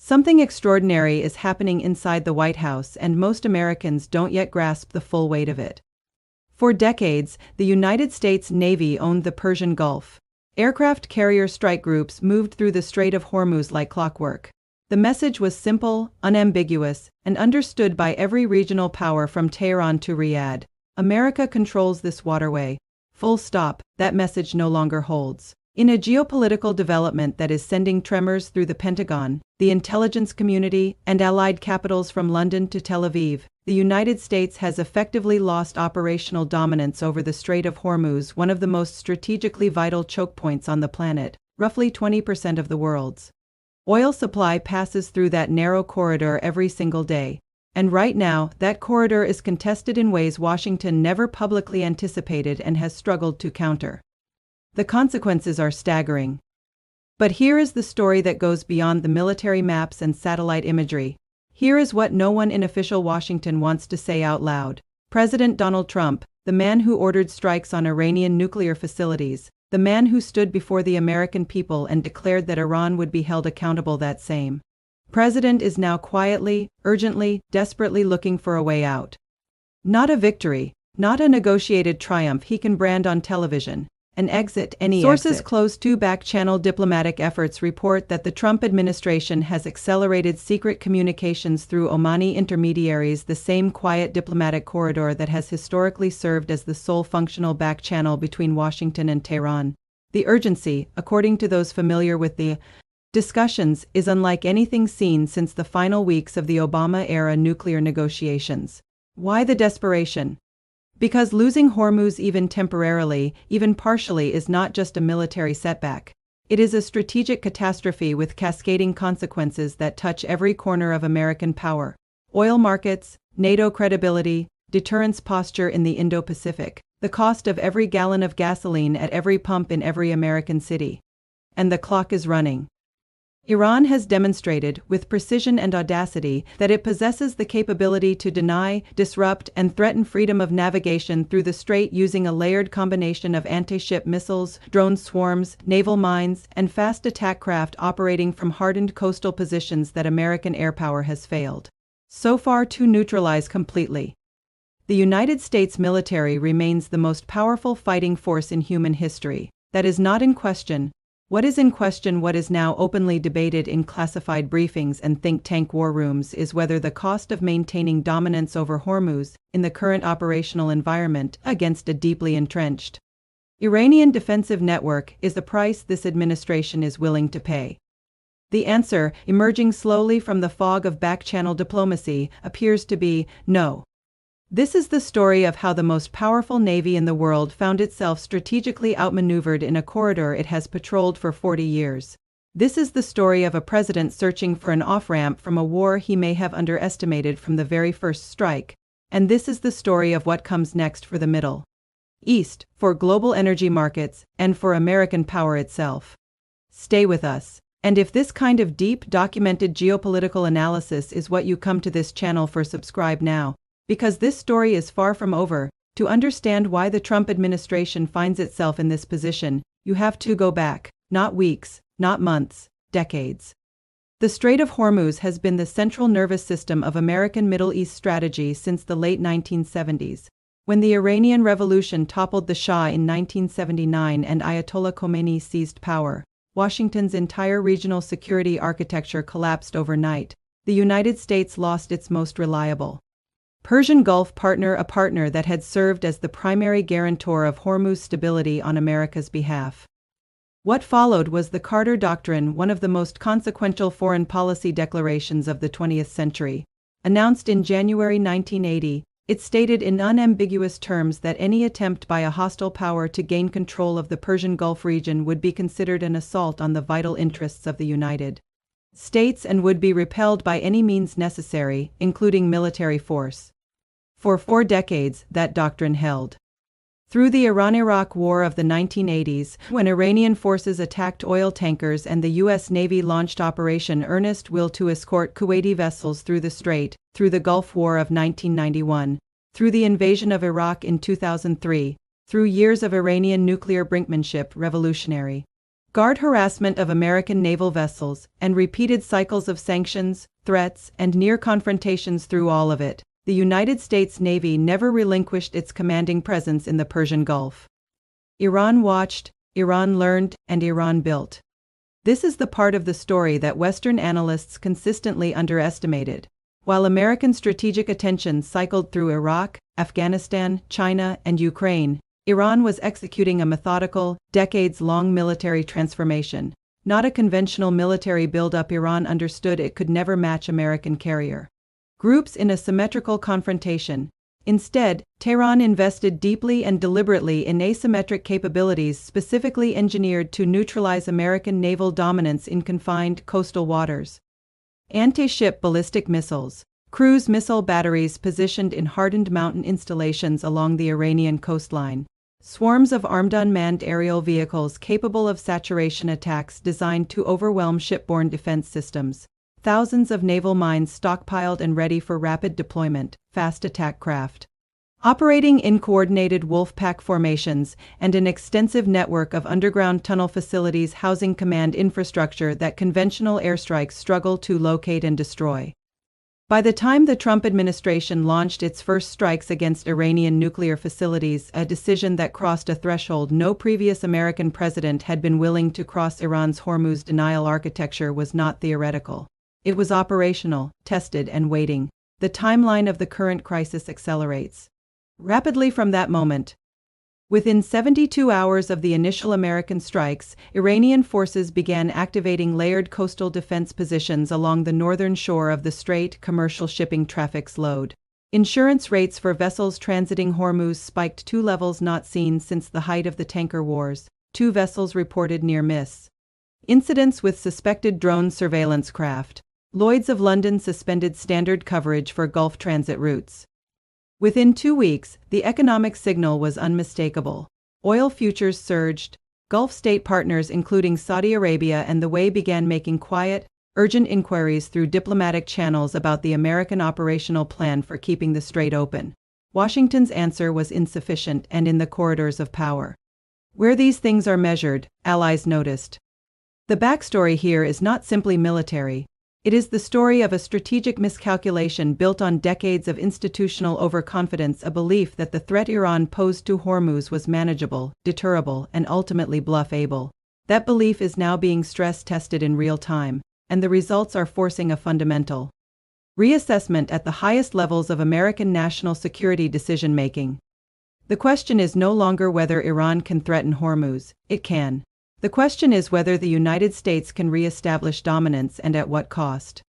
Something extraordinary is happening inside the White House, and most Americans don't yet grasp the full weight of it. For decades, the United States Navy owned the Persian Gulf. Aircraft carrier strike groups moved through the Strait of Hormuz like clockwork. The message was simple, unambiguous, and understood by every regional power from Tehran to Riyadh. America controls this waterway. Full stop. That message no longer holds. In a geopolitical development that is sending tremors through the Pentagon, the intelligence community, and allied capitals from London to Tel Aviv, the United States has effectively lost operational dominance over the Strait of Hormuz, one of the most strategically vital choke points on the planet. Roughly 20% of the world's oil supply passes through that narrow corridor every single day. And right now, that corridor is contested in ways Washington never publicly anticipated and has struggled to counter. The consequences are staggering. But here is the story that goes beyond the military maps and satellite imagery. Here is what no one in official Washington wants to say out loud. President Donald Trump, the man who ordered strikes on Iranian nuclear facilities, the man who stood before the American people and declared that Iran would be held accountable, that same president is now quietly, urgently, desperately looking for a way out. Not a victory, not a negotiated triumph he can brand on television. An exit, any Sources exit. Close to back-channel diplomatic efforts report that the Trump administration has accelerated secret communications through Omani intermediaries, the same quiet diplomatic corridor that has historically served as the sole functional back-channel between Washington and Tehran. The urgency, according to those familiar with the discussions, is unlike anything seen since the final weeks of the Obama-era nuclear negotiations. Why the desperation? Because losing Hormuz even temporarily, even partially, is not just a military setback. It is a strategic catastrophe with cascading consequences that touch every corner of American power. Oil markets, NATO credibility, deterrence posture in the Indo-Pacific, the cost of every gallon of gasoline at every pump in every American city. And the clock is running. Iran has demonstrated, with precision and audacity, that it possesses the capability to deny, disrupt, and threaten freedom of navigation through the strait using a layered combination of anti-ship missiles, drone swarms, naval mines, and fast attack craft operating from hardened coastal positions that American air power has failed so far to neutralize completely. The United States military remains the most powerful fighting force in human history. That is not in question. What is in question, what is now openly debated in classified briefings and think tank war rooms, is whether the cost of maintaining dominance over Hormuz, in the current operational environment, against a deeply entrenched Iranian defensive network, is the price this administration is willing to pay. The answer, emerging slowly from the fog of back-channel diplomacy, appears to be no. This is the story of how the most powerful navy in the world found itself strategically outmaneuvered in a corridor it has patrolled for 40 years. This is the story of a president searching for an off-ramp from a war he may have underestimated from the very first strike. And this is the story of what comes next for the Middle East, for global energy markets, and for American power itself. Stay with us. And if this kind of deep, documented geopolitical analysis is what you come to this channel for, subscribe now. Because this story is far from over. To understand why the Trump administration finds itself in this position, you have to go back, not weeks, not months, decades. The Strait of Hormuz has been the central nervous system of American Middle East strategy since the late 1970s. When the Iranian Revolution toppled the Shah in 1979 and Ayatollah Khomeini seized power, Washington's entire regional security architecture collapsed overnight. The United States lost its most reliable Persian Gulf partner, a partner that had served as the primary guarantor of Hormuz stability on America's behalf. What followed was the Carter Doctrine, one of the most consequential foreign policy declarations of the 20th century. Announced in January 1980, it stated in unambiguous terms that any attempt by a hostile power to gain control of the Persian Gulf region would be considered an assault on the vital interests of the United States and would be repelled by any means necessary, including military force. For 4 decades, that doctrine held. Through the Iran-Iraq War of the 1980s, when Iranian forces attacked oil tankers and the U.S. Navy launched Operation Earnest Will to escort Kuwaiti vessels through the Strait, through the Gulf War of 1991, through the invasion of Iraq in 2003, through years of Iranian nuclear brinkmanship, revolutionary guard harassment of American naval vessels, and repeated cycles of sanctions, threats, and near confrontations. Through all of it, the United States Navy never relinquished its commanding presence in the Persian Gulf. Iran watched, Iran learned, and Iran built. This is the part of the story that Western analysts consistently underestimated. While American strategic attention cycled through Iraq, Afghanistan, China, and Ukraine, Iran was executing a methodical, decades-long military transformation. Not a conventional military build-up. Iran understood it could never match American carrier groups in a symmetrical confrontation. Instead, Tehran invested deeply and deliberately in asymmetric capabilities specifically engineered to neutralize American naval dominance in confined coastal waters. Anti-ship ballistic missiles, cruise missile batteries positioned in hardened mountain installations along the Iranian coastline, swarms of armed unmanned aerial vehicles capable of saturation attacks designed to overwhelm shipborne defense systems, thousands of naval mines stockpiled and ready for rapid deployment, fast attack craft operating in coordinated wolf-pack formations, and an extensive network of underground tunnel facilities housing command infrastructure that conventional airstrikes struggle to locate and destroy. By the time the Trump administration launched its first strikes against Iranian nuclear facilities, a decision that crossed a threshold no previous American president had been willing to cross, Iran's Hormuz denial architecture was not theoretical. It was operational, tested, and waiting. The timeline of the current crisis accelerates rapidly from that moment. Within 72 hours of the initial American strikes, Iranian forces began activating layered coastal defense positions along the northern shore of the strait. Commercial shipping traffic slowed. Insurance rates for vessels transiting Hormuz spiked to levels not seen since the height of the tanker wars. 2 vessels reported near miss incidents with suspected drone surveillance craft. Lloyd's of London suspended standard coverage for Gulf transit routes. Within 2 weeks, the economic signal was unmistakable. Oil futures surged. Gulf state partners including Saudi Arabia and the UAE began making quiet, urgent inquiries through diplomatic channels about the American operational plan for keeping the strait open. Washington's answer was insufficient and in the corridors of power. Where these things are measured, allies noticed. The backstory here is not simply military. It is the story of a strategic miscalculation built on decades of institutional overconfidence, a belief that the threat Iran posed to Hormuz was manageable, deterrable, and ultimately bluff-able. That belief is now being stress-tested in real time, and the results are forcing a fundamental reassessment at the highest levels of American national security decision-making. The question is no longer whether Iran can threaten Hormuz. It can. The question is whether the United States can re-establish dominance and at what cost.